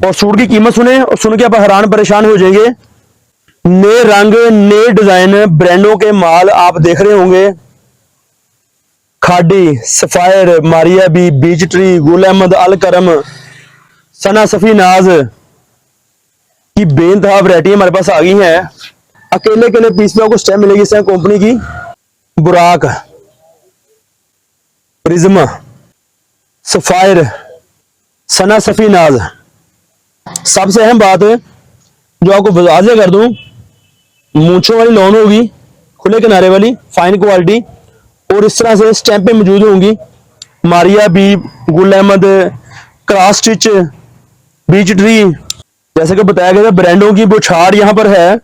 और सूट की कीमत सुने और सुन के आप हैरान परेशान हो जाएंगे। नए रंग नए डिजाइन ब्रांडों के माल आप देख रहे होंगे। Khaadi, Sapphire, Maria B, Beech Tree, Gul Ahmed, अल करम, सना सफी नाज की बेनतहा वैरायटी हमारे पास आ गई है। अकेले अकेले पीस पे आपको स्टेप मिलेगी इस कंपनी की। बुराक, प्रिज्मा, सफायर, सना सफी नाज। सबसे अहम बात जो आपको वाज़ेह कर दूं, मूंछों वाली लॉन होगी, खुले किनारे वाली, फाइन क्वालिटी, और इस तरह से स्टैंपें मौजूद होंगी। Maria B, Gul Ahmed, Cross Stitch, Beech Tree, जैसे कि बताया गया ब्रांडों की बौछार यहाँ पर है।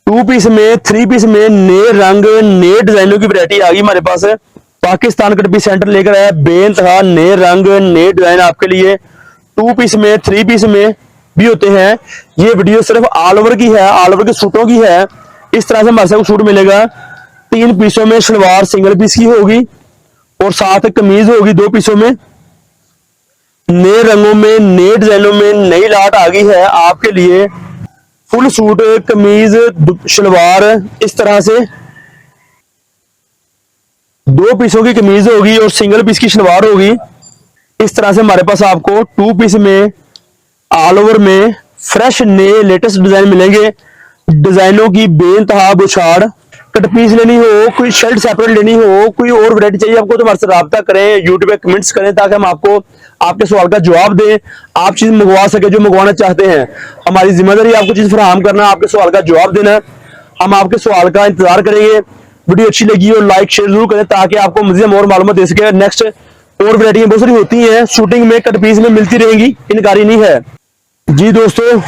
2 पीस में 3 पीस में नए रंग नए डिजाइनों की वैरायटी आ गई हमारे पास। पाकिस्तान कट पीस सेंटर लेकर आया बेनतहा नए रंग नए डिजाइन आपके लिए। 2 पीस में 3 पीस में भी होते हैं। ये वीडियो सिर्फ ऑल ओवर की है, ऑल ओवर के सूटों की है। इस तरह से हमारे साथ सूट मिलेगा। 3 पीसों में शलवार सिंगल पीस की होगी और साथ कमीज होगी 2 पीसों में। नए रंगों में नए डिजाइनों में नई लाट आ गई है आपके लिए। फुल सूट कमीज शलवार इस तरह से 2 पीसों की कमीज होगी और सिंगल पीस की शलवार होगी। इस तरह से हमारे पास आपको 2 पीस में ऑल ओवर में फ्रेश नए लेटेस्ट डिजाइन मिलेंगे। डिजाइनों की बेनतहा बुछाड़। कट पीस लेनी हो, कोई शर्ट सेपरेट लेनी हो, कोई और वैरायटी चाहिए आपको तो हमारे से राब्ता करें, यूट्यूब पे कमेंट्स करें ताकि हम आपको आपके सवाल का जवाब दें, आप चीज मंगवा सके जो मंगवाना चाहते हैं। हमारी जिम्मेदारी आपको चीज फराहम करना, आपके सवाल का जवाब देना। हम आपके सवाल का इंतजार करेंगे। वीडियो अच्छी लगी हो लाइक शेयर जरूर करें ताकि आपको मजीद और मालूमात दे सके। नेक्स्ट और वैरायटी बहुत सारी होती हैं शूटिंग में, कट पीस में मिलती रहेंगी, इनकारी नहीं है। जी दोस्तों,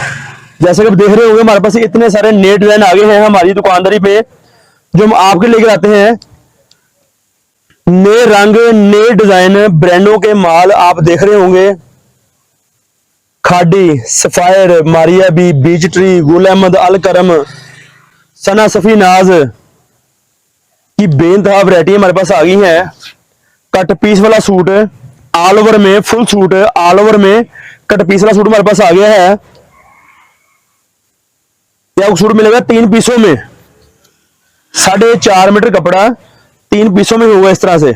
जैसे कि आप देख रहे होंगे हमारे पास इतने सारे नए डिजाइन आ गए हैं हमारी दुकानदारी पे जो हम आपके लेकर आते हैं। नए रंग नए डिजाइन ब्रांडों के माल आप देख रहे होंगे। Khaadi, Sapphire, Maria B, Beech Tree, Gul Ahmed, अल करम, सना सफी नाज की बेनतहा वैरायटी हमारे पास आ गई है। कट पीस वाला सूट ऑल ओवर में, फुल सूट ऑल ओवर में कट पीस वाला सूट हमारे पास आ गया है। यह सूट मिलेगा 3 पीसों में, 4.5 मीटर कपड़ा 3 पीसों में होगा इस तरह से।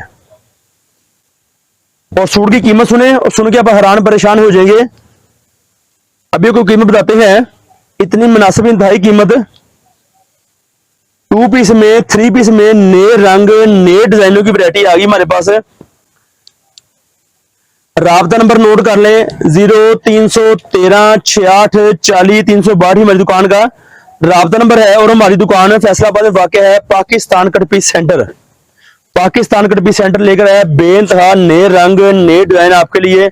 और सूट की कीमत सुने और सुन के आप हैरान परेशान हो जाएंगे। अभी कोई कीमत बताते हैं, इतनी मुनासिब इंतहाई कीमत। 2 पीस में 3 पीस में नए रंग नए डिजाइनों की वैरायटी आ गई हमारे पास। राब्ता नंबर नोट कर लें 0313 66 40 362 हमारी दुकान का राब्ता नंबर है। और हमारी दुकान फैसलाबाद में वाक़ है Pakistan cut piece centre. Pakistan cut piece centre लेकर आया बेनतहा नए रंग नए डिजाइन आपके लिए।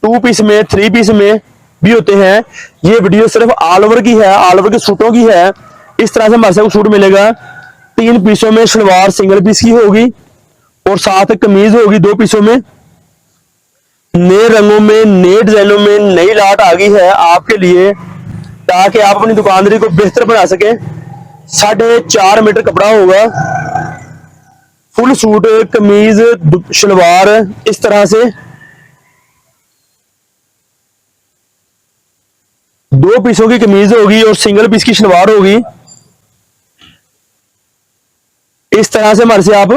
2 पीस में 3 पीस में भी होते हैं। ये वीडियो सिर्फ ऑल ओवर की है, ऑल ओवर के सूटों की है। इस तरह से हमारे साथ सूट मिलेगा। 3 पीसों में शलवार सिंगल पीस की होगी और साथ कमीज होगी 2 पीसों में। नए रंगों में नए डिजाइनों में नई लाट आ गई है आपके लिए ताकि आप अपनी दुकानदारी को बेहतर बना सके। 4.5 मीटर कपड़ा होगा। फुल सूट कमीज शलवार इस तरह से 2 पीसों की कमीज होगी और सिंगल पीस की शलवार होगी। इस तरह से हमारे से आप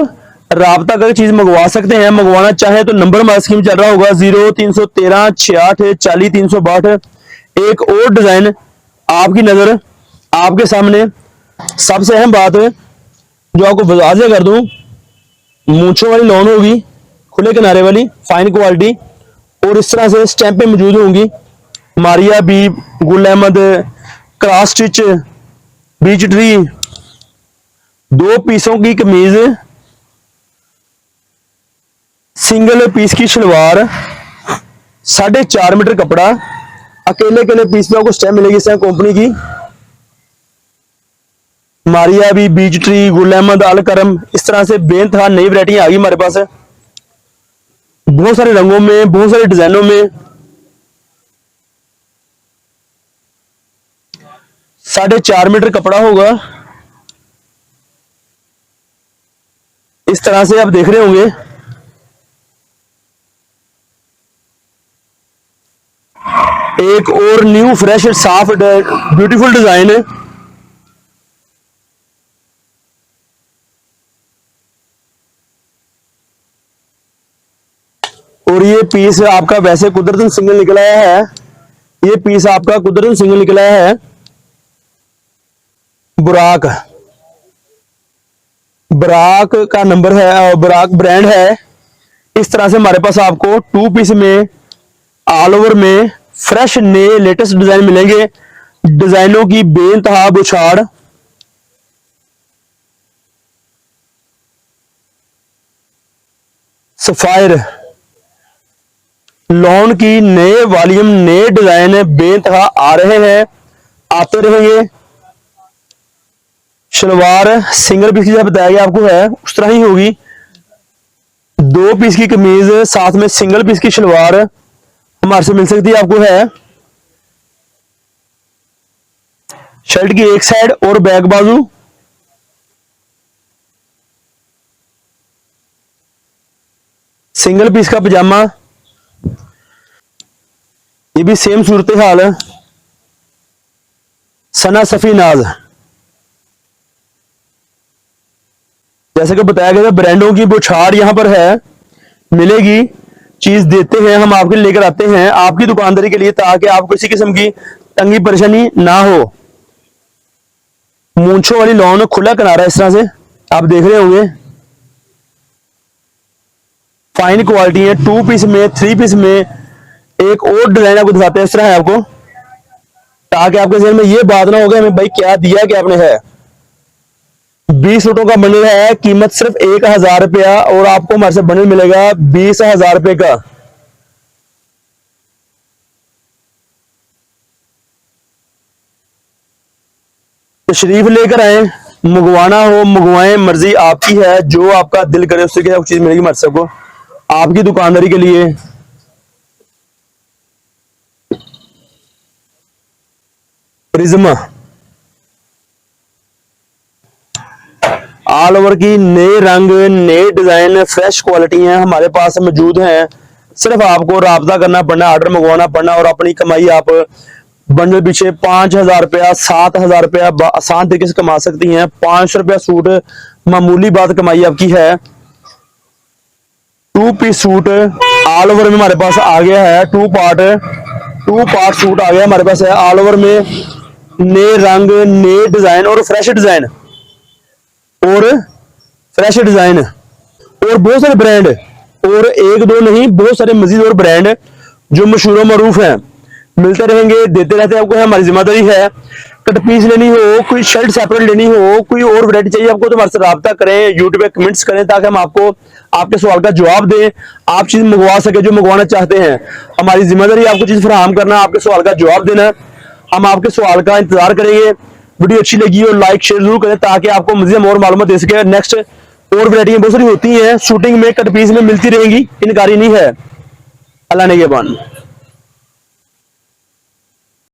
राब्ता करके चीज मंगवा सकते हैं। मंगवाना चाहे तो नंबर हमारा स्क्रीन चल रहा होगा 0313 66 40 362। एक और डिजाइन आपकी नजर आपके सामने। सबसे अहम बात जो आपको वाज़ेह कर दूं, मूंछों वाली लॉन होगी, खुले किनारे वाली, फाइन क्वालिटी, और इस तरह से स्टैंपें मौजूद होंगी। Maria B, Gul Ahmed, Cross Stitch, Beech Tree, 2 पीसों की कमीज, सिंगल पीस की शलवार, 4.5 मीटर कपड़ा। अकेले अकेले पीस में आपको स्टैंप मिलेगी इस कंपनी की। मारिया बी, बीच ट्री, गुल अहमद, अल करम, इस तरह से बेनतहा नई वैरायटी आ गई हमारे पास है। बहुत सारे रंगों में, बहुत सारे डिजाइनों में। 4.5 मीटर कपड़ा होगा। इस तरह से आप देख रहे होंगे। एक और न्यू फ्रेश साफ ब्यूटीफुल डिजाइन है। और ये पीस आपका वैसे कुदरतन सिंगल निकल आया है, ये पीस आपका कुदरतन सिंगल निकल आया है। बुराक, बुराक का नंबर है, बुराक ब्रांड है। इस तरह से हमारे पास आपको 2 पीस में ऑल ओवर में फ्रेश नए लेटेस्ट डिजाइन मिलेंगे। डिजाइनों की बेइंतहा बुछाड़। सफायर लॉन की नए वॉल्यूम नए डिजाइन बेइंतहा आ रहे हैं, आते रहेंगे। शलवार सिंगल पीस की जैसा बताया गया आपको है उस तरह ही होगी। 2 पीस की कमीज साथ में सिंगल पीस की शलवार हमारे से मिल सकती है आपको है। शर्ट की एक साइड और बैक बाजू। सिंगल पीस का पजामा, ये भी सेम सूरत हाल है। सना सफी नाज, जैसे कि बताया गया था ब्रांडों की बुछाड़ यहां पर है, मिलेगी। चीज देते हैं हम आपके लिए, लेकर आते हैं आपकी दुकानदारी के लिए, ताकि आपको किसी किस्म की तंगी परेशानी ना हो। मूंछों वाली लॉन खुला किनारा इस तरह से आप देख रहे होंगे। फाइन क्वालिटी है। 2 पीस में 3 पीस में एक और डिजाइन आपको दिखाते हैं इस तरह है आपको, ताकि आपके जहन में ये बात ना हो गया हमें भाई क्या दिया क्या आपने है। 20 सूटों का बंडल है, कीमत सिर्फ 1000 रुपया, और आपको हमारे से बंडल मिलेगा 20,000 रुपए का। तशरीफ लेकर आए, मंगवाना हो मंगवाएं, मर्जी आपकी है, जो आपका दिल करे उससे क्या चीज मिलेगी हमारे सबको आपकी दुकानदारी के लिए। प्रिज्मा ऑल ओवर की नए रंग नए डिजाइन फ्रेश क्वालिटी हैं हमारे पास मौजूद हैं। सिर्फ आपको राब्ता करना पड़ना, ऑर्डर मंगवाना पड़ना, और अपनी कमाई आप बंडल पीछे 5,000 रुपया 7,000 रुपया आसान तरीके से कमा सकती हैं। 500 रुपया सूट मामूली बात कमाई आपकी है। 2 पीस सूट ऑल ओवर में हमारे पास आ गया है। 2 पार्ट सूट आ गया हमारे पास है ऑल ओवर में। नए रंग नए डिजाइन और फ्रेश डिजाइन और बहुत सारे ब्रांड, और एक दो नहीं बहुत सारे मजीद और ब्रांड जो मशहूर मरूफ हैं मिलते रहेंगे, देते रहते हैं आपको। हमारी जिम्मेदारी है। कट पीस लेनी हो, कोई शर्ट सेपरेट लेनी हो, कोई और वैरायटी चाहिए आपको, तो हमारे से राब्ता करें, यूट्यूब पे कमेंट्स करें, ताकि हम आपको आपके सवाल का जवाब दें, आप चीज मंगवा सके जो मंगवाना चाहते हैं। हमारी जिम्मेदारी आपको चीज फराहम करना, आपके सवाल का जवाब देना। हम आपके सवाल का इंतजार करेंगे। वीडियो अच्छी लगी और लाइक शेयर जरूर करें, ताकि आपको मजीद और मालूमात दे सके। नेक्स्ट और वैरायटी बहुत सारी होती हैं शूटिंग में, कट पीस में मिलती रहेंगी, इनकारी नहीं है। अल्लाह ने के बान।